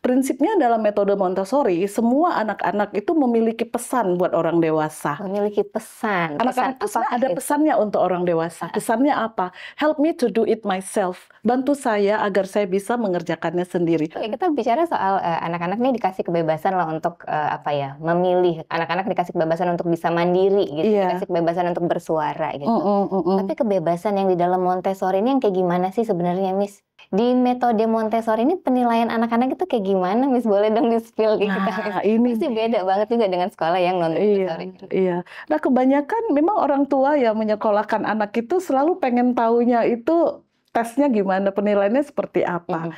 prinsipnya dalam metode Montessori, semua anak-anak itu memiliki pesan buat orang dewasa. Memiliki pesan. Anak-anak itu Apakah ada itu? pesannya untuk orang dewasa. Pesannya apa? Help me to do it myself. Bantu saya agar saya bisa mengerjakannya sendiri. Oke, kita bicara soal anak-anak nih dikasih kebebasan lah untuk memilih. Anak-anak dikasih kebebasan untuk bisa mandiri gitu, Iya. dikasih kebebasan untuk bersuara gitu. Mm-mm. Tapi kebebasan yang di dalam Montessori ini yang kayak gimana sih sebenarnya, Miss? Di metode Montessori ini penilaian anak-anak itu kayak gimana, Miss? Boleh dong di-spill ke kita, Miss? Nah, ini Pasti beda banget juga dengan sekolah yang non Iya, Montessori. iya. Nah, kebanyakan memang orang tua yang menyekolahkan anak itu selalu pengen taunya itu tesnya gimana, penilaiannya seperti apa.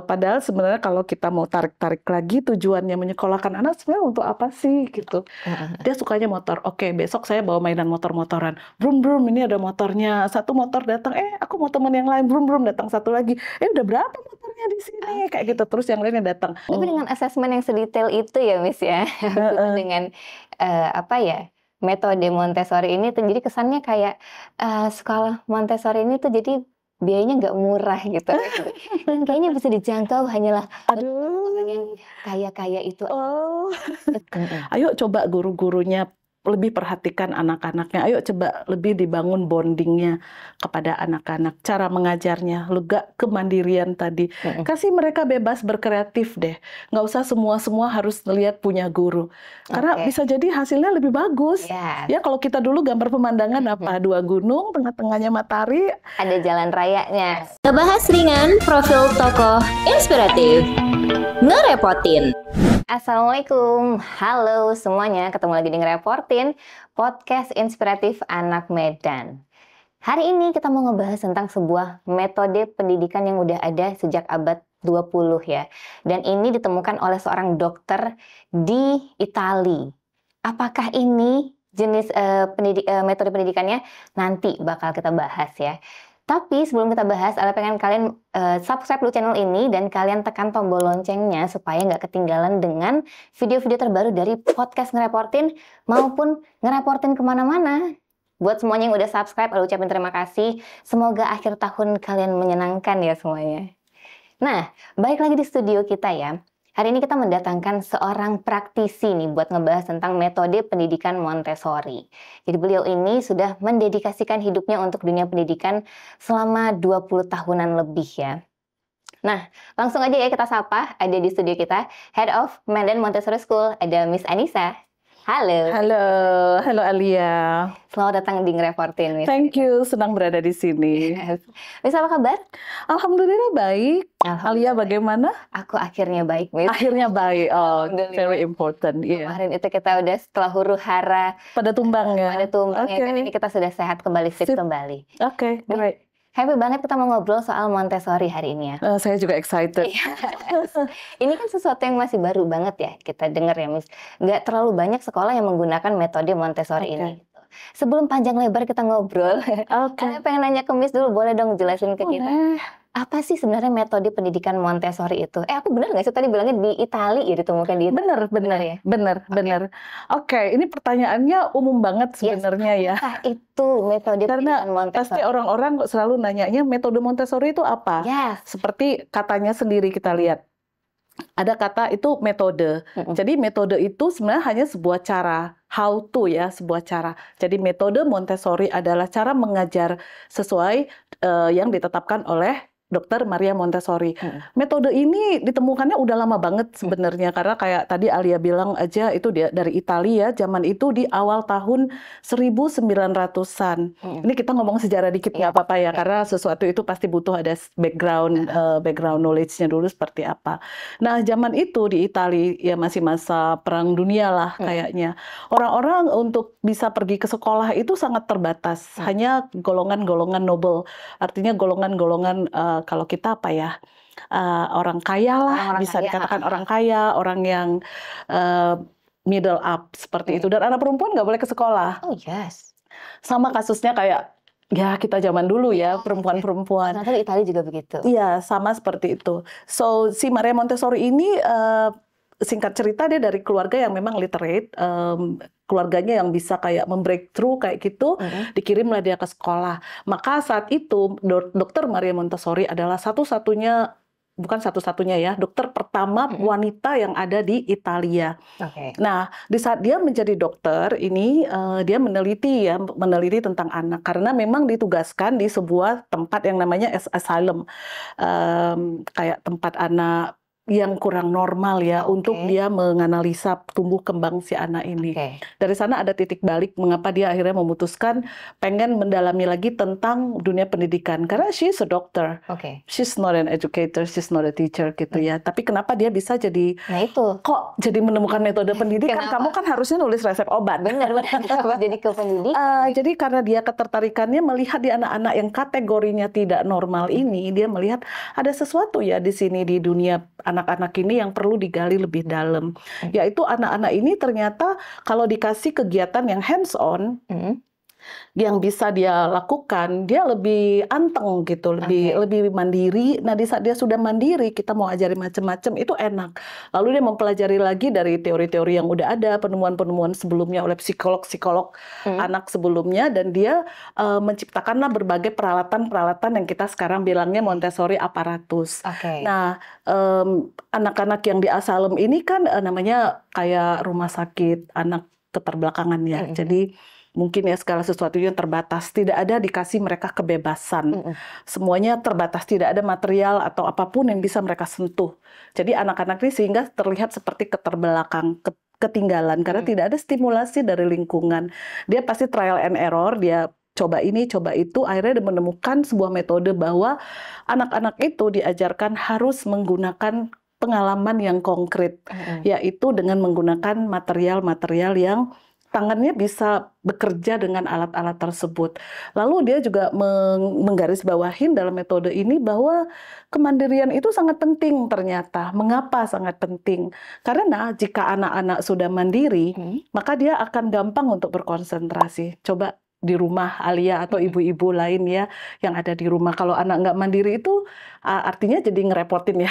Padahal sebenarnya kalau kita mau tarik-tarik lagi tujuannya menyekolahkan anak sebenarnya untuk apa sih gitu. Dia sukanya motor. Oke, besok saya bawa mainan motor-motoran. Brum brum, ini ada motornya. Satu motor datang, aku mau temen yang lain. Brum brum, datang satu lagi. Udah berapa motornya di sini? Kayak gitu. Terus yang lainnya datang. Tapi dengan asesmen yang sedetail itu ya, Miss ya. Maksudnya dengan metode Montessori ini tuh jadi kesannya kayak sekolah Montessori ini tuh jadi biayanya nggak murah gitu. Dan kayaknya bisa dijangkau hanyalah orang yang kaya-kaya itu. Oh, ayo coba guru-gurunya lebih perhatikan anak-anaknya. Ayo coba lebih dibangun bondingnya kepada anak-anak. Cara mengajarnya, lega kemandirian tadi. Kasih mereka bebas berkreatif deh. Nggak usah semua-semua harus lihat punya guru. Karena bisa jadi hasilnya lebih bagus. Yes. Ya kalau kita dulu gambar pemandangan apa? Dua gunung, tengah-tengahnya matahari. Ada jalan rayanya. Ngebahas ringan, profil tokoh inspiratif. Ngerepotin. Assalamualaikum, halo semuanya, ketemu lagi di Ngereportin, podcast inspiratif anak Medan. Hari ini kita mau ngebahas tentang sebuah metode pendidikan yang udah ada sejak abad 20 ya. Dan ini ditemukan oleh seorang dokter di Italia. Apakah ini jenis metode pendidikannya? Nanti bakal kita bahas ya. Tapi sebelum kita bahas, pengen kalian subscribe dulu channel ini dan kalian tekan tombol loncengnya supaya nggak ketinggalan dengan video-video terbaru dari podcast Ngereportin maupun Ngereportin kemana-mana. Buat semuanya yang udah subscribe, aku ucapin terima kasih. Semoga akhir tahun kalian menyenangkan ya semuanya. Nah, balik lagi di studio kita ya. Hari ini kita mendatangkan seorang praktisi nih buat ngebahas tentang metode pendidikan Montessori. Jadi beliau ini sudah mendedikasikan hidupnya untuk dunia pendidikan selama 20 tahunan lebih ya. Nah, langsung aja ya kita sapa, ada di studio kita Head of Medan Montessori School, ada Miss Anissa. Halo. Halo Alia. Selamat datang di Ngereportin, Miss. Thank you, senang berada di sini. Miss, apa kabar? Alhamdulillah baik. Alia bagaimana? Aku akhirnya baik, Miss. Akhirnya baik. Oh, very important. Kemarin itu kita udah setelah huru hara pada tumbang ya. Pada tumbang ya. Kan ini kita sudah sehat kembali, fit kembali. Oke, great. Happy banget kita mau ngobrol soal Montessori hari ini ya. Saya juga excited. Ini kan sesuatu yang masih baru banget ya kita dengar ya, Miss. Nggak terlalu banyak sekolah yang menggunakan metode Montessori ini. Sebelum panjang lebar kita ngobrol, pengen nanya ke Miss dulu, boleh dong jelasin ke kita. Apa sih sebenarnya metode pendidikan Montessori itu? Aku benar nggak sih tadi bilangnya di Italia ya ditemukan di Italia? Benar. Oke, ini pertanyaannya umum banget sebenarnya ya. Itu metode pendidikan Montessori. Pasti orang-orang selalu nanyanya metode Montessori itu apa? Seperti katanya sendiri kita lihat. Ada kata itu metode. Jadi metode itu sebenarnya hanya sebuah cara. How to ya, sebuah cara. Jadi metode Montessori adalah cara mengajar sesuai yang ditetapkan oleh Dr. Maria Montessori. Metode ini ditemukannya udah lama banget sebenarnya karena kayak tadi Alia bilang aja itu dari Italia, zaman itu di awal tahun 1900-an. Ini kita ngomong sejarah dikit nggak apa-apa ya karena sesuatu itu pasti butuh ada background knowledge-nya dulu seperti apa. Nah, zaman itu di Italia ya masih masa Perang Dunia lah kayaknya. Orang-orang untuk bisa pergi ke sekolah itu sangat terbatas. Hanya golongan-golongan noble. Artinya golongan-golongan kalau kita apa ya orang kaya lah, bisa dikatakan orang kaya, orang yang middle up seperti itu. Dan anak perempuan nggak boleh ke sekolah. Oh yes. Sama kasusnya kayak ya kita zaman dulu ya perempuan-perempuan. Ternyata di Italia juga begitu. Iya sama seperti itu. So si Maria Montessori ini singkat cerita dia dari keluarga yang memang literate. Keluarganya yang bisa kayak membreakthrough kayak gitu, dikirimlah dia ke sekolah. Maka saat itu Dr. Maria Montessori adalah satu-satunya bukan satu-satunya ya, dokter pertama wanita yang ada di Italia. Nah, di saat dia menjadi dokter ini dia meneliti tentang anak karena memang ditugaskan di sebuah tempat yang namanya asylum, kayak tempat anak yang kurang normal ya, untuk dia menganalisa tumbuh kembang si anak ini. Dari sana ada titik balik mengapa dia akhirnya memutuskan pengen mendalami lagi tentang dunia pendidikan karena she's a doctor, she's not an educator, she's not a teacher gitu ya. Tapi kenapa dia bisa jadi kok jadi menemukan metode pendidikan? Kamu kan harusnya nulis resep obat. Benar-benar jadi ke pendidikan. Jadi karena dia ketertarikannya melihat di anak-anak yang kategorinya tidak normal ini, dia melihat ada sesuatu ya di sini di dunia anak-anak ini yang perlu digali lebih dalam. Yaitu anak-anak ini ternyata kalau dikasih kegiatan yang hands on, yang bisa dia lakukan, dia lebih anteng gitu, lebih mandiri. Nah, di saat dia sudah mandiri, kita mau ajari macam-macam itu enak. Lalu dia mempelajari lagi dari teori-teori yang udah ada, penemuan-penemuan sebelumnya oleh psikolog-psikolog anak sebelumnya, dan dia menciptakanlah berbagai peralatan-peralatan yang kita sekarang bilangnya Montessori aparatus. Nah, anak-anak yang di asylum ini kan namanya kayak rumah sakit anak keterbelakangan ya. Jadi mungkin ya segala sesuatunya terbatas, tidak ada dikasih mereka kebebasan. Semuanya terbatas, tidak ada material atau apapun yang bisa mereka sentuh. Jadi anak-anak ini sehingga terlihat seperti ketinggalan karena tidak ada stimulasi dari lingkungan. Dia pasti trial and error, dia coba ini, coba itu, akhirnya dia menemukan sebuah metode bahwa anak-anak itu diajarkan harus menggunakan pengalaman yang konkret, yaitu dengan menggunakan material-material yang tangannya bisa bekerja dengan alat-alat tersebut. Lalu dia juga menggarisbawahin dalam metode ini bahwa kemandirian itu sangat penting ternyata. Mengapa sangat penting? Karena jika anak-anak sudah mandiri, maka dia akan gampang untuk berkonsentrasi. Coba di rumah Alia atau ibu-ibu lain ya yang ada di rumah, kalau anak nggak mandiri itu artinya jadi ngerepotin ya,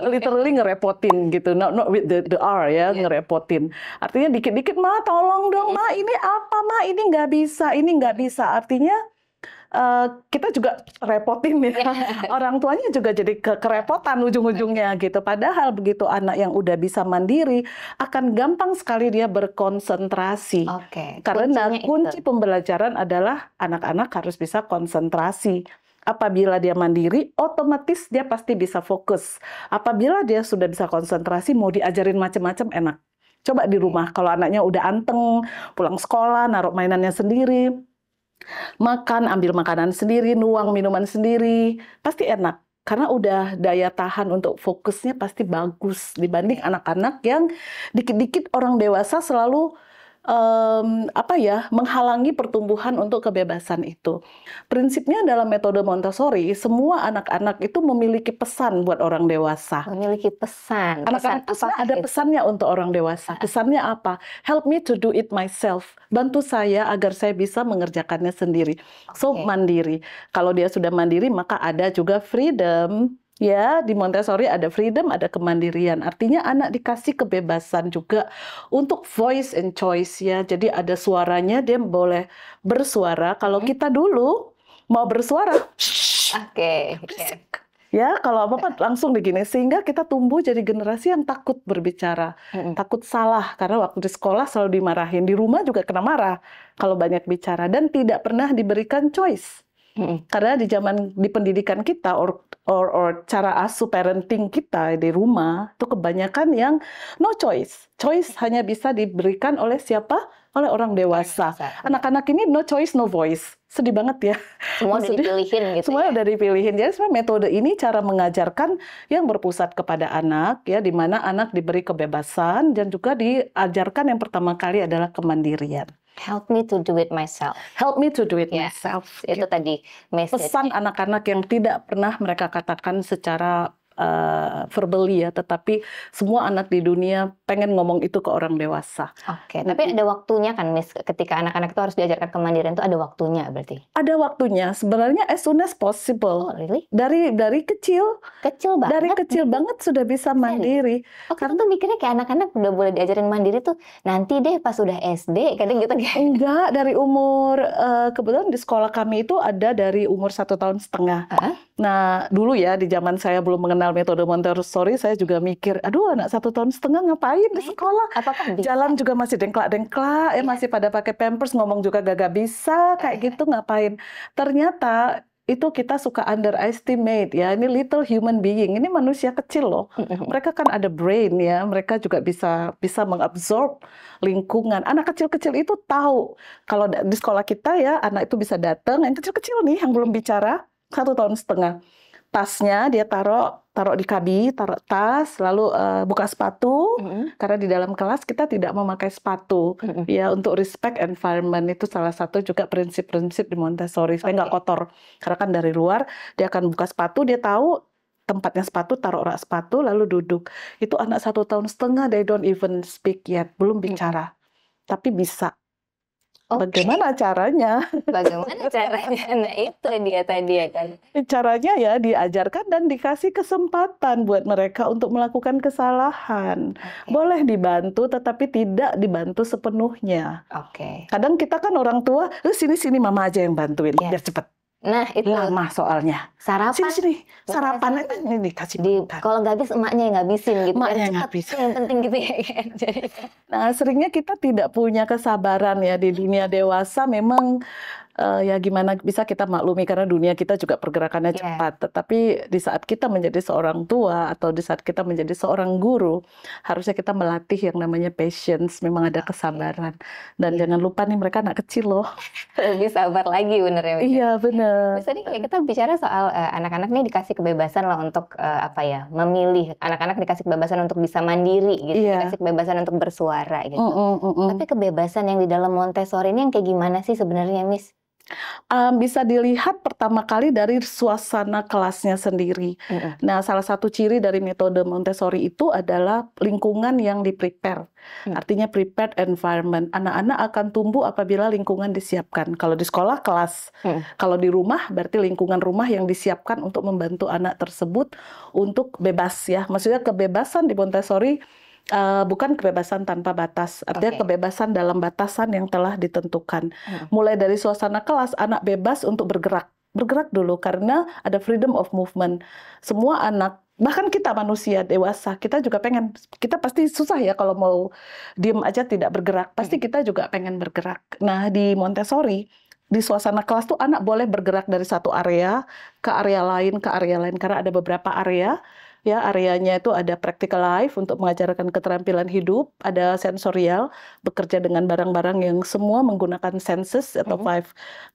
literally ngerepotin gitu, not with the R ya, ngerepotin. Artinya dikit-dikit, ma tolong dong ma, ini apa ma, ini nggak bisa. Artinya kita juga repotin ya, orang tuanya juga jadi kerepotan ujung-ujungnya gitu. Padahal begitu anak yang udah bisa mandiri akan gampang sekali dia berkonsentrasi. Karena kunci pembelajaran adalah anak-anak harus bisa konsentrasi. Apabila dia mandiri, otomatis dia pasti bisa fokus. Apabila dia sudah bisa konsentrasi, mau diajarin macam-macam enak. Coba di rumah, kalau anaknya udah anteng, pulang sekolah, naruh mainannya sendiri, makan, ambil makanan sendiri, nuang minuman sendiri, pasti enak. Karena udah daya tahan untuk fokusnya pasti bagus dibanding anak-anak yang dikit-dikit orang dewasa selalu menghalangi pertumbuhan untuk kebebasan itu. Prinsipnya dalam metode Montessori, semua anak-anak itu memiliki pesan buat orang dewasa. Memiliki pesan. Anak-anak itu ada pesannya untuk orang dewasa. Pesannya apa? Help me to do it myself. Bantu saya agar saya bisa mengerjakannya sendiri. So, mandiri. Kalau dia sudah mandiri, maka ada juga freedom. Ya, di Montessori ada freedom, ada kemandirian. Artinya anak dikasih kebebasan juga untuk voice and choice ya. Jadi ada suaranya, dia boleh bersuara. Kalau kita dulu mau bersuara, ya kalau apa-apa langsung begini. Sehingga kita tumbuh jadi generasi yang takut berbicara, takut salah. Karena waktu di sekolah selalu dimarahin, di rumah juga kena marah kalau banyak bicara. Dan tidak pernah diberikan choice. Karena di pendidikan kita or cara asuh parenting kita di rumah itu kebanyakan yang no choice. Choice hanya bisa diberikan oleh siapa? Oleh orang dewasa. Anak-anak ini no choice, no voice. Sedih banget ya. Semua udah dipilihin gitu. Semua udah dipilihin. Jadi sebenarnya metode ini cara mengajarkan yang berpusat kepada anak ya, di mana anak diberi kebebasan dan juga diajarkan yang pertama kali adalah kemandirian. Help me to do it myself. Help me to do it myself. Itu tadi message. Pesan anak-anak yang tidak pernah mereka katakan secara verbally ya, tetapi semua anak di dunia pengen ngomong itu ke orang dewasa. Oke, tapi ada waktunya kan, Miss, ketika anak-anak itu harus diajarkan kemandirian itu ada waktunya berarti? Ada waktunya, sebenarnya as soon as possible. Oh, really? Dari kecil. Kecil banget? Dari kecil banget sudah bisa mandiri. Oh, kita tuh mikirnya kayak anak-anak udah boleh diajarin mandiri tuh nanti deh pas udah SD, kadang gitu kan? Enggak, dari umur, kebetulan di sekolah kami itu ada dari umur 1,5 tahun. Nah, dulu ya di zaman saya belum mengenal metode Montessori, saya juga mikir, aduh anak 1,5 tahun ngapain di sekolah? Apakah bisa? Jalan juga masih dengklak-dengklak, masih pada pakai pampers, ngomong juga gak bisa, kayak gitu ngapain? Ternyata itu kita suka underestimate ya, ini little human being, ini manusia kecil loh. Mereka kan ada brain ya, mereka juga bisa mengabsorb lingkungan. Anak kecil-kecil itu tahu kalau di sekolah kita ya, anak itu bisa datang, yang kecil-kecil nih, yang belum bicara, 1,5 tahun. Tasnya dia taruh di kabi, taruh tas, lalu buka sepatu, karena di dalam kelas kita tidak memakai sepatu, ya untuk respect environment, itu salah satu juga prinsip-prinsip di Montessori, supaya nggak kotor, karena kan dari luar dia akan buka sepatu, dia tahu tempatnya sepatu, taruh rak sepatu, lalu duduk. Itu anak 1,5 tahun, they don't even speak yet, belum bicara, tapi bisa. Bagaimana caranya? Bagaimana caranya? Nah itu dia tadi ya kan. Caranya ya diajarkan dan dikasih kesempatan buat mereka untuk melakukan kesalahan. Boleh dibantu tetapi tidak dibantu sepenuhnya. Kadang kita kan orang tua, sini mama aja yang bantuin biar cepet. Nah itu lama soalnya. Sarapan. Sini sarapan ini dikasih. Kalau nggak habis emaknya yang ngabisin gitu. Emaknya yang ngabisin. Yang penting gitu ya kan. Nah seringnya kita tidak punya kesabaran ya di dunia dewasa, memang ya gimana bisa kita maklumi karena dunia kita juga pergerakannya cepat. Tetapi di saat kita menjadi seorang tua atau di saat kita menjadi seorang guru, harusnya kita melatih yang namanya patience, memang ada kesabaran. Dan jangan lupa nih mereka anak kecil loh. Lebih sabar lagi bener ya. Iya bener. Terus tadi kayak kita bicara soal anak-anak nih dikasih kebebasan lah untuk memilih. Anak-anak dikasih kebebasan untuk bisa mandiri gitu, dikasih kebebasan untuk bersuara gitu. Tapi kebebasan yang di dalam Montessori ini yang kayak gimana sih sebenarnya, Miss? Bisa dilihat pertama kali dari suasana kelasnya sendiri. Nah, salah satu ciri dari metode Montessori itu adalah lingkungan yang di-prepare. Artinya prepared environment. Anak-anak akan tumbuh apabila lingkungan disiapkan. Kalau di sekolah, kelas. Kalau di rumah, berarti lingkungan rumah yang disiapkan untuk membantu anak tersebut untuk bebas ya. Maksudnya kebebasan di Montessori bukan kebebasan tanpa batas, artinya kebebasan dalam batasan yang telah ditentukan. Mulai dari suasana kelas, anak bebas untuk bergerak dulu karena ada freedom of movement. Semua anak, bahkan kita manusia dewasa, kita juga pengen, kita pasti susah ya kalau mau diem aja tidak bergerak, pasti kita juga pengen bergerak. Nah di Montessori, di suasana kelas tuh anak boleh bergerak dari satu area ke area lain, karena ada beberapa area. Ya, areanya itu ada practical life untuk mengajarkan keterampilan hidup, ada sensorial, bekerja dengan barang-barang yang semua menggunakan senses atau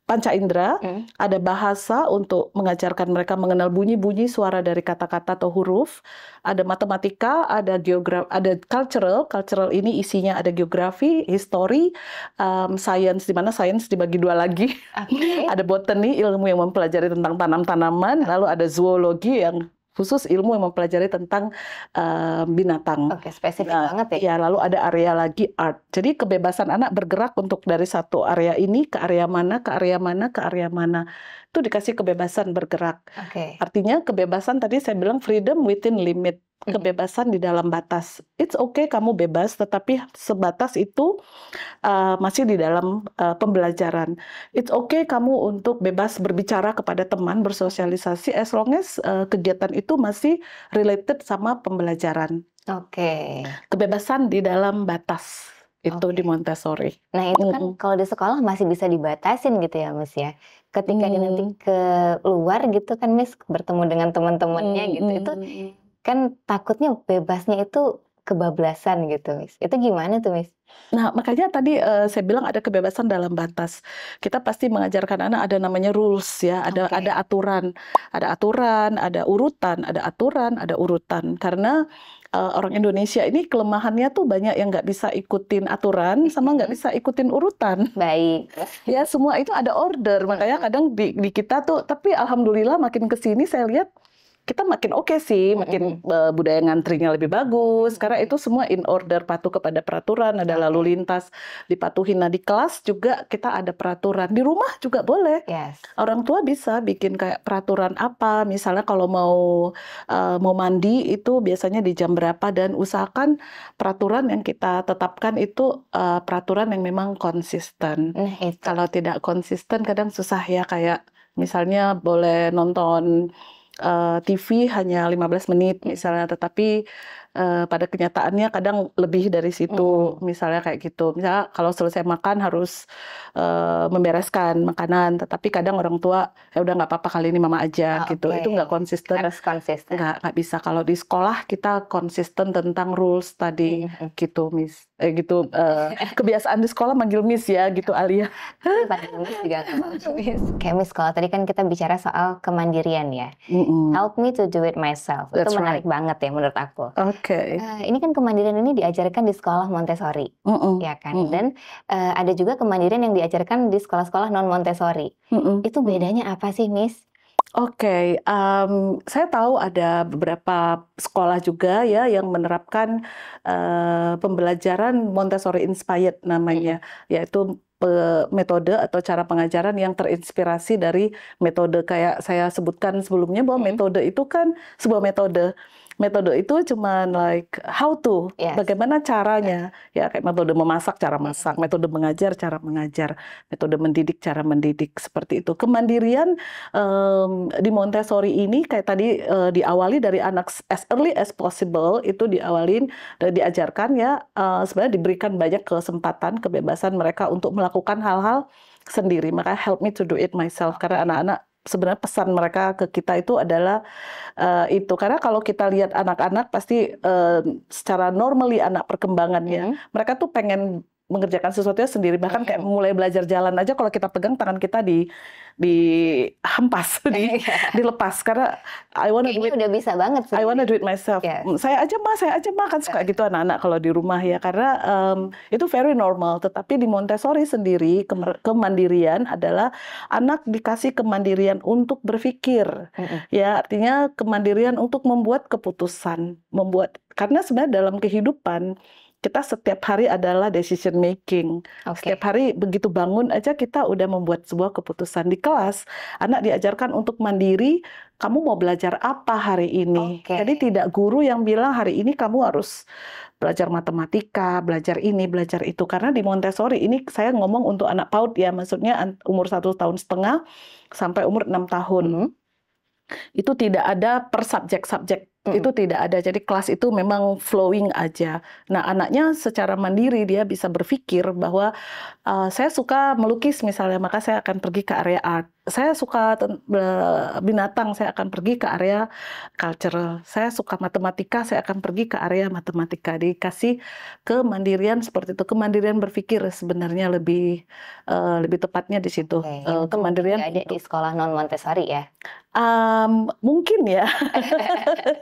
panca indera, ada bahasa untuk mengajarkan mereka mengenal bunyi-bunyi suara dari kata-kata atau huruf, ada matematika, ada ada cultural ini isinya ada geografi, history, science, di mana science dibagi dua lagi. Ada botany, ilmu yang mempelajari tentang tanam-tanaman, lalu ada zoologi yang khusus ilmu yang mempelajari tentang binatang. Spesifik banget ya. Ya, lalu ada area lagi art. Jadi kebebasan anak bergerak untuk dari satu area ini ke area mana, ke area mana, ke area mana. Itu dikasih kebebasan bergerak. Artinya kebebasan tadi saya bilang freedom within limit. Kebebasan di dalam batas. It's okay kamu bebas, tetapi sebatas itu masih di dalam pembelajaran. It's okay kamu untuk bebas berbicara kepada teman, bersosialisasi, as long as kegiatan itu masih related sama pembelajaran. Kebebasan di dalam batas. Itu di Montessori. Nah itu kan kalau di sekolah masih bisa dibatasin gitu ya, Miss ya. Ketika dia nanti keluar gitu kan, Miss, bertemu dengan teman-temannya gitu, itu kan takutnya bebasnya itu kebablasan gitu, Miss. Itu gimana tuh, Miss? Nah, makanya tadi saya bilang ada kebebasan dalam batas. Kita pasti mengajarkan anak ada namanya rules ya, ada aturan, ada urutan, ada aturan, ada urutan. Karena orang Indonesia ini kelemahannya tuh banyak yang nggak bisa ikutin aturan sama nggak bisa ikutin urutan. Baik. Ya semua itu ada order, makanya kadang di kita tuh, tapi alhamdulillah makin kesini saya lihat kita makin oke sih, makin budaya ngantrinya lebih bagus, karena itu semua in order, patuh kepada peraturan, ada lalu lintas dipatuhin. Nah di kelas juga kita ada peraturan, di rumah juga boleh. Orang tua bisa bikin kayak peraturan apa, misalnya kalau mau mandi itu biasanya di jam berapa, dan usahakan peraturan yang kita tetapkan itu peraturan yang memang konsisten. Kalau tidak konsisten kadang susah ya, kayak misalnya boleh nonton TV hanya 15 menit misalnya, tetapi pada kenyataannya kadang lebih dari situ, misalnya kayak gitu. Misalnya kalau selesai makan harus membereskan makanan, tetapi kadang orang tua ya udah nggak apa-apa kali ini mama aja gitu. Itu nggak konsisten. Harus konsisten. Nggak bisa. Kalau di sekolah kita konsisten tentang rules tadi gitu, Miss. Gitu. Kebiasaan di sekolah manggil Miss ya gitu, Alia. Panggil Miss juga nggak apa-apa, Miss. Kayak Miss, kalau tadi kan kita bicara soal kemandirian ya. Help me to do it myself. Itu menarik banget ya menurut aku. Ini kan kemandirian ini diajarkan di sekolah Montessori, ya kan? Dan ada juga kemandirian yang diajarkan di sekolah-sekolah non Montessori. Itu bedanya apa sih, Miss? Saya tahu ada beberapa sekolah juga ya yang menerapkan pembelajaran Montessori inspired namanya, yaitu metode atau cara pengajaran yang terinspirasi dari metode kayak saya sebutkan sebelumnya, bahwa metode itu kan sebuah metode. Metode itu cuma like how to, bagaimana caranya, ya kayak metode memasak, cara masak, metode mengajar, cara mengajar, metode mendidik, cara mendidik, seperti itu. Kemandirian di Montessori ini kayak tadi diawali dari anak as early as possible, itu diawalin dan diajarkan ya, sebenarnya diberikan banyak kesempatan, kebebasan mereka untuk melakukan hal-hal sendiri. Maka help me to do it myself, karena anak-anak sebenarnya pesan mereka ke kita itu adalah itu. Karena kalau kita lihat anak-anak pasti secara normally anak perkembangannya, mereka tuh pengen mengerjakan sesuatunya sendiri. Bahkan kayak mulai belajar jalan aja, kalau kita pegang tangan kita dihempas, dilepas. Karena I wanna do it. Udah bisa banget. I wanna do it myself. Saya aja mah kan suka gitu anak-anak kalau di rumah ya. Karena itu very normal. Tetapi di Montessori sendiri kemandirian adalah anak dikasih kemandirian untuk berpikir. Ya, artinya kemandirian untuk membuat keputusan, karena sebenarnya dalam kehidupan kita setiap hari adalah decision making. Setiap hari begitu bangun aja kita udah membuat sebuah keputusan. Di kelas, anak diajarkan untuk mandiri, kamu mau belajar apa hari ini. Jadi tidak guru yang bilang hari ini kamu harus belajar matematika, belajar ini, belajar itu. Karena di Montessori ini saya ngomong untuk anak PAUD ya, maksudnya umur 1,5 tahun sampai umur 6 tahun. Itu tidak ada per subjek-subjek. Itu tidak ada, jadi kelas itu memang flowing aja. Nah anaknya secara mandiri dia bisa berpikir bahwa saya suka melukis misalnya, maka saya akan pergi ke area art. Saya suka binatang, saya akan pergi ke area cultural. Saya suka matematika, saya akan pergi ke area matematika. Dikasih kemandirian seperti itu, kemandirian berpikir sebenarnya lebih tepatnya di situ. Kemandirian ada di sekolah non Montessori ya? Mungkin ya.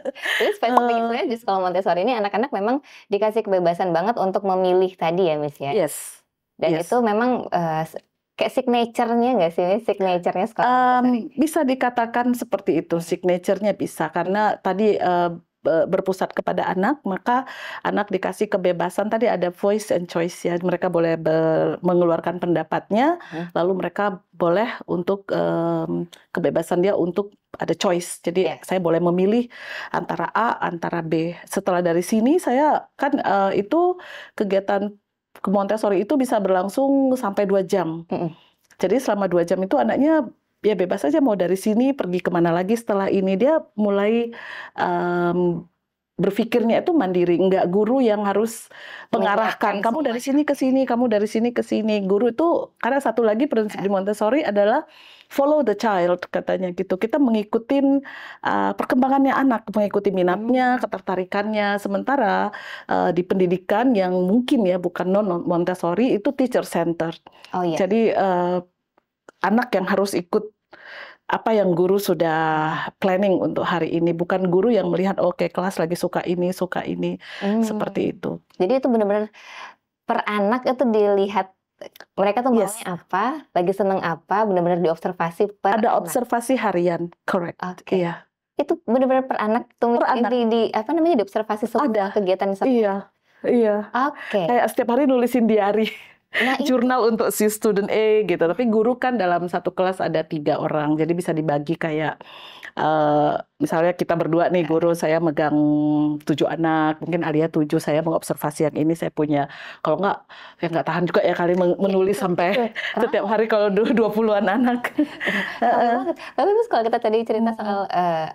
Jadi spesifiknya di sekolah Montessori ini anak-anak memang dikasih kebebasan banget untuk memilih tadi ya, Miss ya? Dan itu memang kayak signature-nya nggak sih, Miss? Signature-nya sekolah Montessori? Bisa dikatakan seperti itu, signature-nya bisa. Karena tadi berpusat kepada anak, maka anak dikasih kebebasan, tadi ada voice and choice ya, mereka boleh mengeluarkan pendapatnya, lalu mereka boleh untuk kebebasan dia untuk ada choice, jadi saya boleh memilih antara A, antara B. Setelah dari sini saya kan itu kegiatan ke Montessori itu bisa berlangsung sampai 2 jam. Jadi selama 2 jam itu anaknya ya bebas aja mau dari sini pergi kemana lagi setelah ini. Dia mulai berpikirnya itu mandiri, nggak guru yang harus mengarahkan kamu dari sini ke sini, kamu dari sini ke sini. Guru itu, karena satu lagi prinsip di Montessori adalah follow the child katanya gitu. Kita mengikuti perkembangannya anak, mengikuti minatnya, ketertarikannya. Sementara di pendidikan yang mungkin ya bukan non Montessori itu teacher centered. Jadi anak yang harus ikut apa yang guru sudah planning untuk hari ini, bukan guru yang melihat kelas lagi suka ini, seperti itu. Jadi itu benar-benar per anak itu dilihat mereka tuh maunya apa, lagi seneng apa, benar-benar diobservasi per ada anak. Observasi harian, correct. Iya. itu benar-benar per anak tuh Per anak. di apa namanya, diobservasi semua Ada. kegiatan Iya. Oke. Kayak setiap hari nulisin diary. Nah, Jurnal untuk si student A gitu. Tapi guru kan dalam satu kelas ada 3 orang, jadi bisa dibagi kayak misalnya kita berdua nih guru, saya megang 7 anak, mungkin Alia 7, saya mengobservasi yang ini, saya punya. Kalau nggak, ya nggak tahan juga ya kali menulis sampai setiap hari kalau 20-an anak. Tapi terus kalau kita tadi cerita soal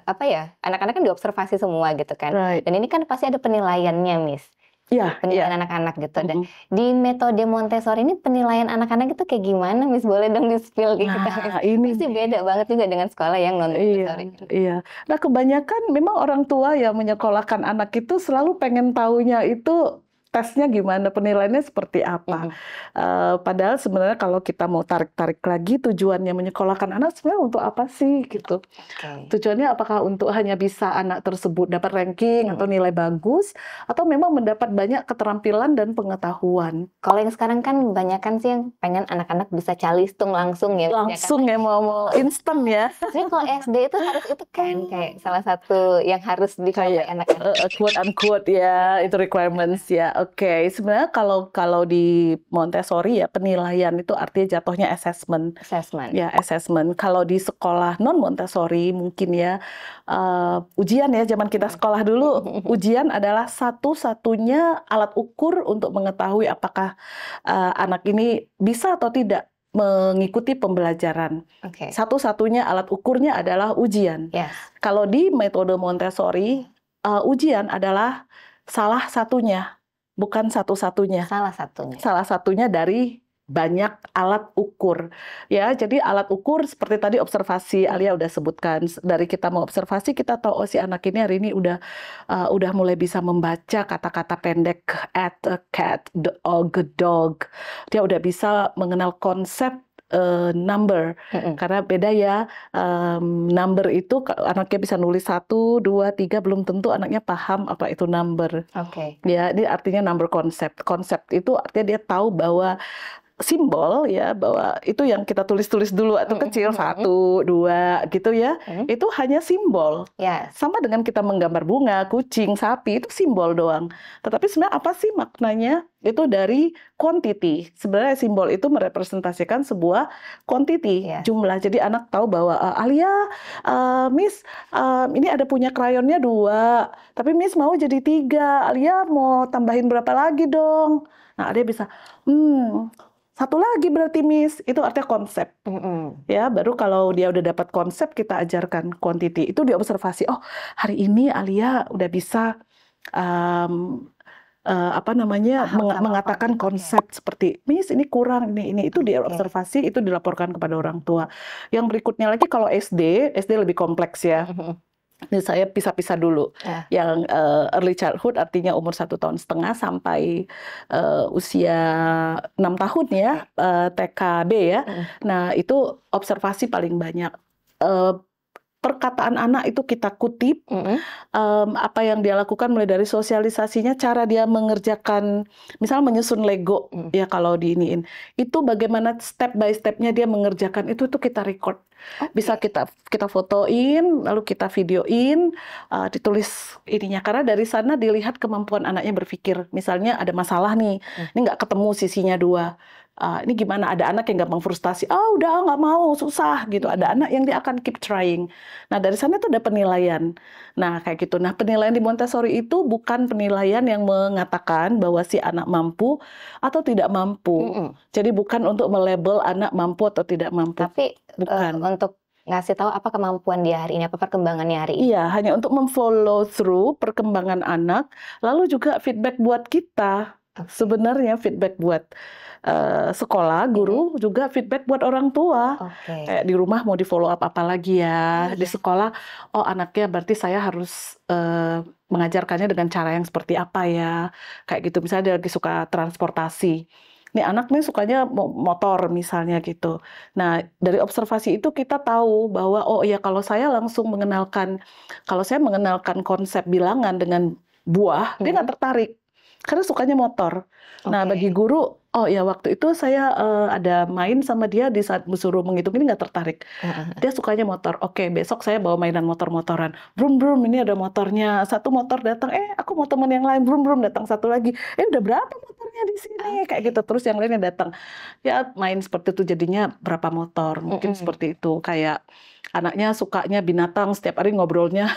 apa ya, anak-anak kan diobservasi semua gitu kan. Right. Dan ini kan pasti ada penilaiannya, Miss. Iya, Penilaian anak-anak gitu. Dan di metode Montessori ini penilaian anak-anak itu kayak gimana, Miss? Boleh dong di-spill ke kita? Nah, ini pasti beda banget juga dengan sekolah yang non Montessori. Iya. Nah, kebanyakan memang orang tua yang menyekolahkan anak itu selalu pengen taunya itu tesnya gimana, penilaiannya seperti apa. Padahal sebenarnya kalau kita mau tarik-tarik lagi, tujuannya menyekolahkan anak sebenarnya untuk apa sih gitu. Tujuannya apakah untuk hanya bisa anak tersebut dapat ranking atau nilai bagus, atau memang mendapat banyak keterampilan dan pengetahuan. Kalau yang sekarang kan kebanyakan sih yang pengen anak-anak bisa calistung langsung ya. Langsung ya, mau instan ya. Sebenarnya kalau SD itu harus itu kan kayak salah satu yang harus dicapai anak-anak. Quote unquote ya, itu requirements ya. Oke, sebenarnya kalau di Montessori ya penilaian itu artinya jatuhnya assessment. Ya, assessment. Kalau di sekolah non Montessori mungkin ya ujian ya, zaman kita sekolah dulu, ujian adalah satu-satunya alat ukur untuk mengetahui apakah anak ini bisa atau tidak mengikuti pembelajaran. Satu-satunya alat ukurnya adalah ujian. Kalau di metode Montessori, ujian adalah salah satunya, bukan satu-satunya. Salah satunya dari banyak alat ukur. Ya, jadi alat ukur seperti tadi observasi, Alia udah sebutkan. Dari kita mau observasi, kita tahu oh si anak ini hari ini udah mulai bisa membaca kata-kata pendek, at, a cat, dog. Dia udah bisa mengenal konsep number, karena beda ya, number itu anaknya bisa nulis 1, 2, 3, belum tentu anaknya paham apa itu number. Ya, ini artinya number konsep itu artinya dia tahu bahwa simbol ya, bahwa itu yang kita tulis-tulis dulu atau kecil 1, 2 gitu ya, itu hanya simbol. Sama dengan kita menggambar bunga, kucing, sapi, itu simbol doang. Tetapi sebenarnya apa sih maknanya? Itu dari quantity. Sebenarnya simbol itu merepresentasikan sebuah quantity, jumlah. Jadi anak tahu bahwa Alia, Miss, ini ada punya krayonnya 2, tapi Miss mau jadi 3. Alia mau tambahin berapa lagi dong? Nah, dia bisa, 1 lagi berarti Miss, itu artinya konsep. Ya, baru kalau dia udah dapat konsep, kita ajarkan quantity. Itu diobservasi, oh hari ini Alia udah bisa mengatakan konsep seperti Miss ini kurang, ini itu diobservasi, itu dilaporkan kepada orang tua. Yang berikutnya lagi kalau SD lebih kompleks ya. Ini saya pisah-pisah dulu. Yang early childhood artinya umur 1,5 tahun sampai usia 6 tahun ya, TKB ya. Nah, itu observasi paling banyak. Perkataan anak itu kita kutip, apa yang dia lakukan mulai dari sosialisasinya, cara dia mengerjakan, misal menyusun Lego, ya kalau diiniin, itu bagaimana step by stepnya dia mengerjakan itu kita record. Bisa kita fotoin, lalu kita videoin, ditulis ininya, karena dari sana dilihat kemampuan anaknya berpikir. Misalnya ada masalah nih, ini nggak ketemu sisinya 2. Ini gimana? Ada anak yang gampang frustasi, udah nggak mau, susah gitu. Ada anak yang dia akan keep trying. Nah, dari sana itu ada penilaian. Nah, kayak gitu. Nah, penilaian di Montessori itu bukan penilaian yang mengatakan bahwa si anak mampu atau tidak mampu. Jadi bukan untuk melabel anak mampu atau tidak mampu. Tapi bukan untuk ngasih tahu apa kemampuan dia hari ini, apa perkembangannya hari ini. Iya, hanya untuk memfollow through perkembangan anak, lalu juga feedback buat kita. Sebenarnya feedback buat sekolah, guru, juga feedback buat orang tua. Kayak di rumah mau di follow up apa lagi ya, di sekolah, oh anaknya berarti saya harus mengajarkannya dengan cara yang seperti apa ya, kayak gitu. Misalnya dia lagi suka transportasi, nih anak nih sukanya motor misalnya gitu. Nah, dari observasi itu kita tahu bahwa oh iya, kalau saya mengenalkan konsep bilangan dengan buah, dia nggak tertarik karena sukanya motor. Nah, bagi guru Oh ya, waktu itu saya ada main sama dia di saat suruh menghitung ini nggak tertarik. Dia sukanya motor. Oke, besok saya bawa mainan motor-motoran. Brum brum, ini ada motornya. Satu motor datang, aku mau teman yang lain. Brum brum, datang satu lagi. Udah berapa motornya di sini? Kayak gitu. Terus yang lainnya datang. Ya main seperti itu jadinya berapa motor. Mungkin seperti itu. Kayak anaknya sukanya binatang, setiap hari ngobrolnya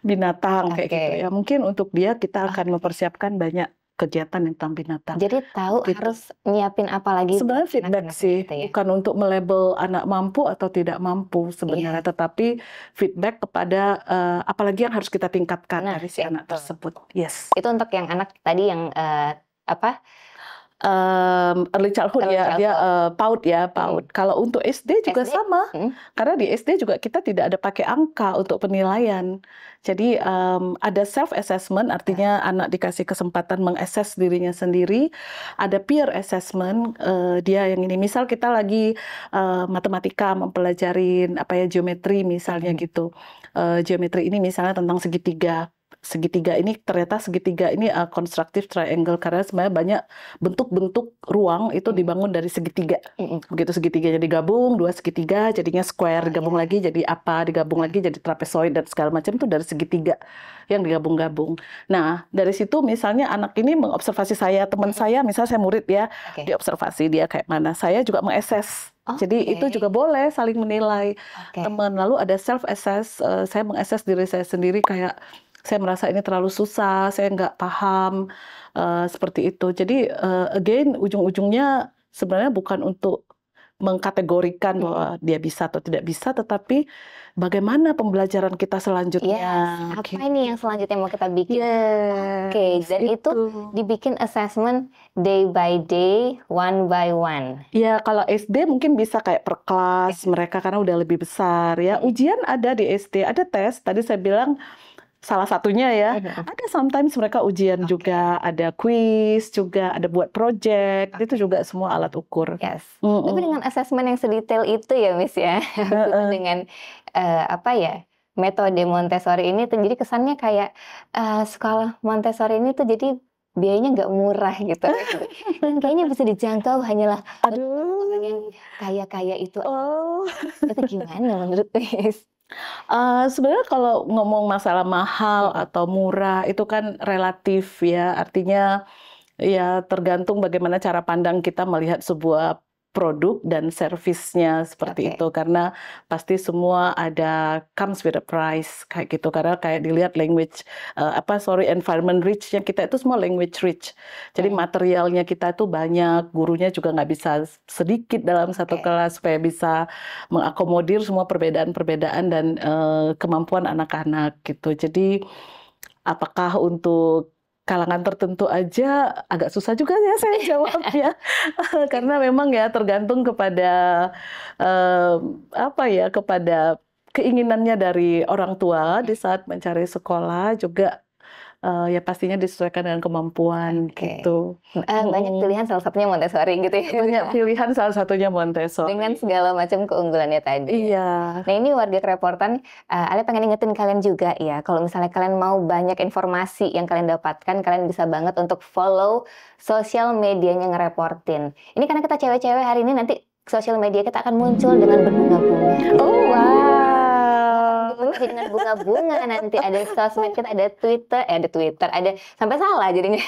binatang kayak gitu ya. Mungkin untuk dia kita akan mempersiapkan banyak kegiatan tentang binatang. Jadi tahu Gitu. harus nyiapin apa lagi. Sebenarnya feedback sih, gitu ya. bukan untuk melabel anak mampu atau tidak mampu sebenarnya, tetapi feedback kepada apalagi yang harus kita tingkatkan dari si anak tersebut. Yes. Itu untuk yang anak tadi yang Early childhood ya, dia PAUD. Kalau untuk SD juga sama, karena di SD juga kita tidak ada pakai angka untuk penilaian. Jadi ada self assessment, artinya anak dikasih kesempatan mengakses dirinya sendiri. Ada peer assessment, dia yang ini. Misal kita lagi matematika mempelajarin geometri misalnya gitu. Geometri ini misalnya tentang segitiga. Segitiga ini ternyata ini constructive triangle karena sebenarnya banyak bentuk-bentuk ruang itu dibangun dari segitiga. Begitu segitiganya digabung, dua segitiga jadinya square, digabung lagi jadi apa, digabung lagi jadi trapezoid dan segala macam itu dari segitiga yang digabung-gabung. Nah, dari situ misalnya anak ini mengobservasi saya, teman saya, misalnya saya murid ya, diobservasi dia kayak mana. Saya juga mengakses. Jadi itu juga boleh saling menilai teman. Lalu ada self assess, saya mengakses diri saya sendiri kayak saya merasa ini terlalu susah, saya nggak paham, seperti itu. Jadi, again, ujung-ujungnya sebenarnya bukan untuk mengkategorikan bahwa dia bisa atau tidak bisa, tetapi bagaimana pembelajaran kita selanjutnya. Apa ini yang selanjutnya mau kita bikin? Dan itu dibikin assessment day by day, one by one. Ya, kalau SD mungkin bisa kayak per kelas mereka karena udah lebih besar ya. Ujian ada di SD, ada tes. Tadi saya bilang salah satunya ya, ada sometimes mereka ujian juga, ada quiz juga, ada buat project, itu juga semua alat ukur. Tapi dengan assessment yang sedetail itu ya Miss ya, dengan metode Montessori ini tuh jadi kesannya kayak sekolah Montessori ini tuh jadi biayanya nggak murah gitu. Dan kayaknya bisa dijangkau hanyalah orang yang kaya-kaya itu. Itu gimana menurut Miss? Sebenarnya kalau ngomong masalah mahal atau murah itu kan relatif ya, artinya ya tergantung bagaimana cara pandang kita melihat sebuah produk dan servisnya seperti itu, karena pasti semua ada comes with a price kayak gitu, karena kayak dilihat language environment rich-nya kita itu semua language rich, jadi materialnya kita itu banyak, gurunya juga nggak bisa sedikit dalam satu kelas supaya bisa mengakomodir semua perbedaan-perbedaan dan kemampuan anak-anak gitu. Jadi apakah untuk kalangan tertentu aja agak susah juga ya saya jawabnya karena memang ya tergantung kepada kepada keinginannya dari orang tua di saat mencari sekolah juga. Ya pastinya disesuaikan dengan kemampuan gitu. Banyak pilihan salah satunya Montessori gitu ya. Banyak pilihan salah satunya Montessori. Dengan segala macam keunggulannya tadi. Iya. Nah ini warga Kereportan, Ale pengen ingetin kalian juga ya, kalau misalnya kalian mau banyak informasi yang kalian dapatkan, kalian bisa banget untuk follow sosial medianya Ngereportin. Ini karena kita cewek-cewek hari ini nanti sosial media kita akan muncul dengan berbunga-bunga. Oh wow. Dengan bunga-bunga nanti ada sosmed kita, ada Twitter, ada sampai salah jadinya.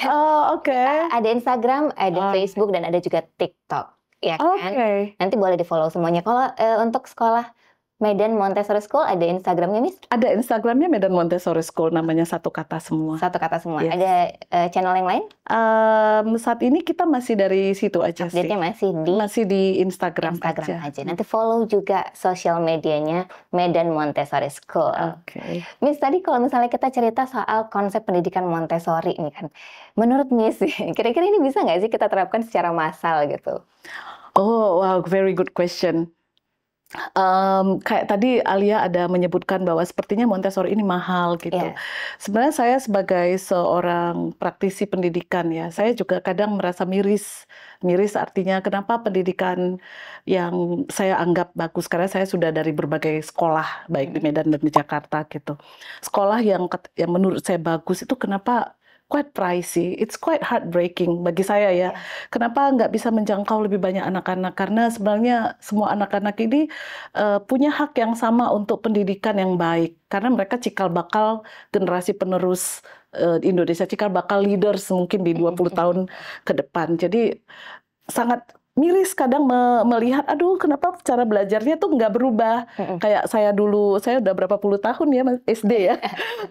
Ada Instagram, ada Facebook dan ada juga TikTok, ya kan? Nanti boleh di follow semuanya. Kalau untuk sekolah Medan Montessori School ada Instagramnya Miss? Ada Instagramnya Medan Montessori School, namanya satu kata semua. Satu kata semua. Yes. Ada channel yang lain? Saat ini kita masih dari situ aja sih. Masih di Instagram aja. Nanti follow juga sosial medianya Medan Montessori School. Miss, tadi kalau misalnya kita cerita soal konsep pendidikan Montessori ini kan, menurut Miss, kira-kira ini bisa nggak sih kita terapkan secara massal gitu? Oh, wow, very good question. Kayak tadi Alia ada menyebutkan bahwa sepertinya Montessori ini mahal gitu. Sebenarnya saya sebagai seorang praktisi pendidikan ya, saya juga kadang merasa miris. Miris artinya kenapa pendidikan yang saya anggap bagus, karena saya sudah dari berbagai sekolah baik di Medan dan di Jakarta gitu. Sekolah yang menurut saya bagus itu kenapa quite pricey, it's quite heartbreaking bagi saya ya. Kenapa nggak bisa menjangkau lebih banyak anak-anak? Karena sebenarnya semua anak-anak ini punya hak yang sama untuk pendidikan yang baik. Karena mereka cikal bakal generasi penerus Indonesia, cikal bakal leaders mungkin di 20 tahun ke depan. Jadi sangat miris kadang melihat, aduh kenapa cara belajarnya tuh nggak berubah. Kayak saya dulu, saya udah berapa puluh tahun ya SD ya.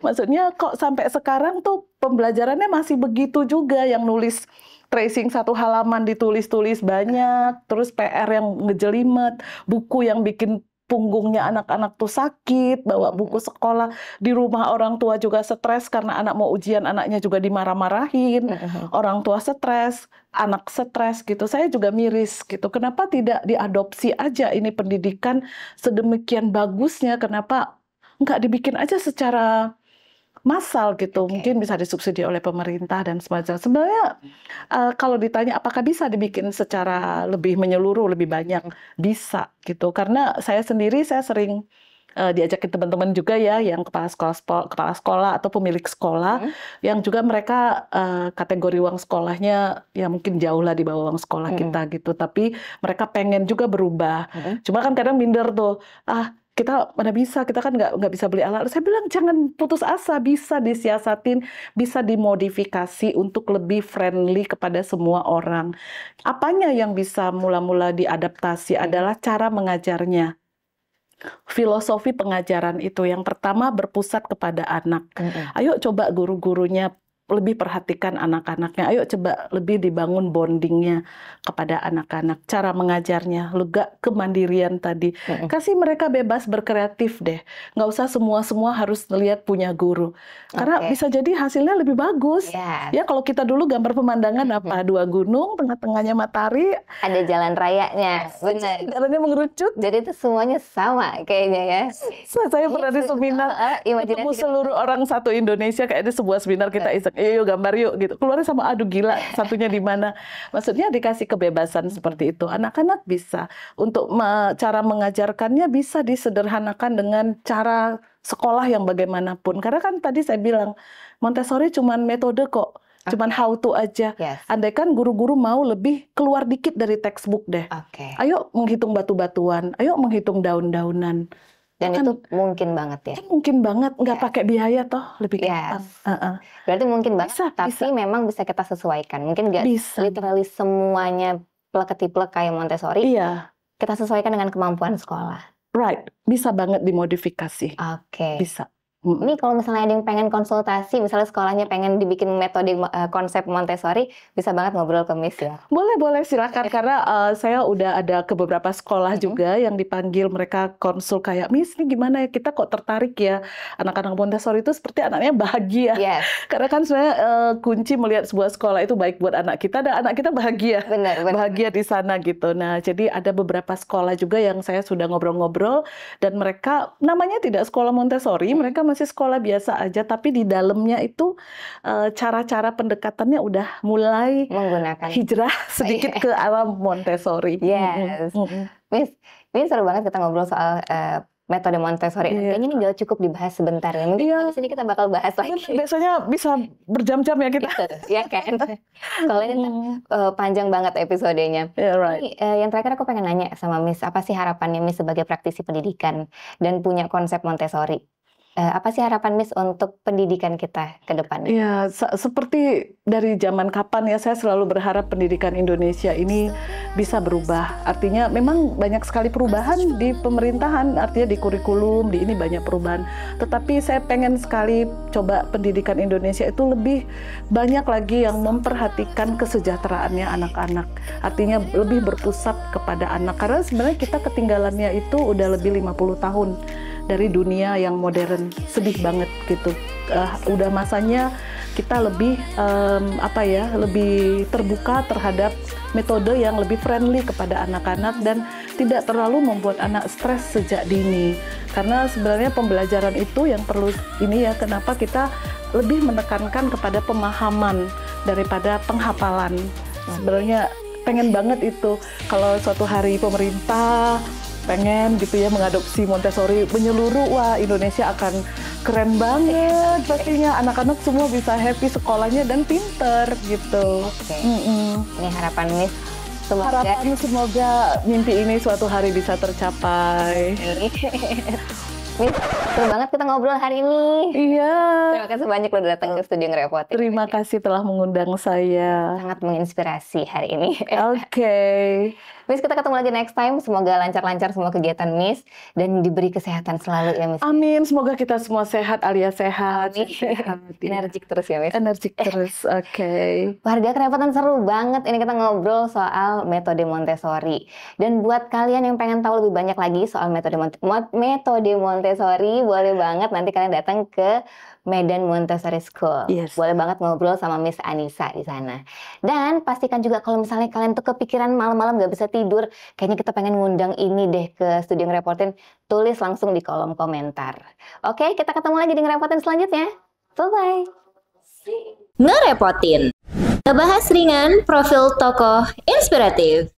Maksudnya kok sampai sekarang tuh pembelajarannya masih begitu juga, yang nulis tracing 1 halaman ditulis-tulis banyak, terus PR yang ngejelimet, buku yang bikin punggungnya anak-anak tuh sakit, bawa buku sekolah, di rumah orang tua juga stres karena anak mau ujian, anaknya juga dimarah-marahin, orang tua stres, anak stres gitu. Saya juga miris gitu. Kenapa tidak diadopsi aja ini pendidikan sedemikian bagusnya? Kenapa nggak dibikin aja secara massal gitu? Mungkin bisa disubsidi oleh pemerintah dan semacamnya. Sebenarnya kalau ditanya apakah bisa dibikin secara lebih menyeluruh, lebih banyak, bisa gitu. Karena saya sendiri, saya sering diajakin teman-teman juga ya, yang kepala sekolah atau pemilik sekolah, yang juga mereka kategori uang sekolahnya ya mungkin jauh lah di bawah uang sekolah kita gitu, tapi mereka pengen juga berubah. Cuma kan kadang minder tuh, kita mana bisa, kita kan nggak bisa beli alat. Saya bilang jangan putus asa, bisa disiasatin, bisa dimodifikasi untuk lebih friendly kepada semua orang. Apanya yang bisa mula-mula diadaptasi adalah cara mengajarnya. Filosofi pengajaran itu yang pertama berpusat kepada anak. Ayo coba guru-gurunya lebih perhatikan anak-anaknya. Ayo coba lebih dibangun bondingnya kepada anak-anak. Cara mengajarnya, lega kemandirian tadi. Kasih mereka bebas berkreatif deh. Nggak usah semua harus lihat punya guru. Karena bisa jadi hasilnya lebih bagus. Ya kalau kita dulu gambar pemandangan apa? 2 gunung, tengah-tengahnya matahari. Ada jalan rayanya, benar. Jalannya mengerucut. Jadi itu semuanya sama kayaknya ya. Saya pernah di seminar, ketemu seluruh orang satu Indonesia, kayak di sebuah seminar kita iseng. Yuk gambar yuk gitu. Keluarnya sama aduh gila, satunya di mana. Maksudnya dikasih kebebasan seperti itu. Anak-anak bisa untuk cara mengajarkannya bisa disederhanakan dengan cara sekolah yang bagaimanapun. Karena kan tadi saya bilang Montessori cuman metode kok. Cuman how to aja. Andaikan guru-guru mau lebih keluar dikit dari textbook deh. Ayo menghitung batu-batuan, ayo menghitung daun-daunan. Dan kan, itu mungkin banget ya? Mungkin banget, nggak pakai biaya toh, lebih gampang. Berarti mungkin banget, tapi memang bisa kita sesuaikan. Mungkin nggak literally semuanya plek-ketiplek kayak Montessori. Kita sesuaikan dengan kemampuan sekolah. Right, bisa banget dimodifikasi. Bisa. Ini kalau misalnya ada yang pengen konsultasi, misalnya sekolahnya pengen dibikin metode konsep Montessori, bisa banget ngobrol ke Miss ya? Boleh silakan. Karena saya udah ada ke beberapa sekolah juga yang dipanggil mereka konsul kayak, Miss ini gimana ya, kita kok tertarik ya anak-anak Montessori itu seperti anaknya bahagia. Karena kan sebenarnya kunci melihat sebuah sekolah itu baik buat anak kita dan anak kita bahagia. Bahagia di sana gitu. Nah jadi ada beberapa sekolah juga yang saya sudah ngobrol-ngobrol dan mereka namanya tidak sekolah Montessori, mereka masih sekolah biasa aja, tapi di dalamnya itu cara-cara pendekatannya udah mulai menggunakan hijrah sedikit ke alam Montessori. Miss, ini seru banget kita ngobrol soal metode Montessori. Kayaknya ini nggak cukup dibahas sebentar ya. Mungkin di sini kita bakal bahas lagi. Biasanya bisa berjam-jam ya kita. Iya kan? Kalau ini panjang banget episodenya. Yang terakhir aku pengen nanya sama Miss, apa sih harapannya Miss sebagai praktisi pendidikan dan punya konsep Montessori? Apa sih harapan Miss untuk pendidikan kita ke depannya? Ya, seperti dari zaman kapan ya, saya selalu berharap pendidikan Indonesia ini bisa berubah. Artinya memang banyak sekali perubahan di pemerintahan, artinya di kurikulum, di ini banyak perubahan. Tetapi saya pengen sekali coba pendidikan Indonesia itu lebih banyak lagi yang memperhatikan kesejahteraannya anak-anak. Artinya lebih berpusat kepada anak. Karena sebenarnya kita ketinggalannya itu udah lebih 50 tahun. Dari dunia yang modern, sedih banget gitu. Udah masanya kita lebih lebih terbuka terhadap metode yang lebih friendly kepada anak-anak dan tidak terlalu membuat anak stres sejak dini. Karena sebenarnya pembelajaran itu yang perlu ini ya, kenapa kita lebih menekankan kepada pemahaman daripada penghafalan. Sebenarnya pengen banget itu kalau suatu hari pemerintah pengen gitu ya mengadopsi Montessori menyeluruh, wah Indonesia akan keren banget pastinya. Anak-anak semua bisa happy sekolahnya dan pinter gitu. Oke. Ini harapan Miss. Semoga mimpi ini suatu hari bisa tercapai. Miss, seru banget kita ngobrol hari ini. Iya. Terima kasih banyak lo datang ke studio ngerepotin. Terima kasih telah mengundang saya. Sangat menginspirasi hari ini. Oke. Miss, kita ketemu lagi next time. Semoga lancar-lancar semua kegiatan Miss dan diberi kesehatan selalu ya Miss. Amin. Semoga kita semua sehat alias sehat. Energik terus ya Miss. Energik terus. Oke. Warga Kerepotan seru banget. Ini kita ngobrol soal metode Montessori. Dan buat kalian yang pengen tahu lebih banyak lagi soal metode Montessori, boleh banget nanti kalian datang ke Medan Montessori School. Yes. Boleh banget ngobrol sama Miss Anissa di sana. Dan pastikan juga kalau misalnya kalian tuh kepikiran malam-malam gak bisa tidur, kayaknya kita pengen ngundang ini deh ke studio ngerepotin, tulis langsung di kolom komentar. Oke, kita ketemu lagi di ngerepotin selanjutnya. Bye-bye. Ngerepotin. Ngebahas ringan profil tokoh inspiratif.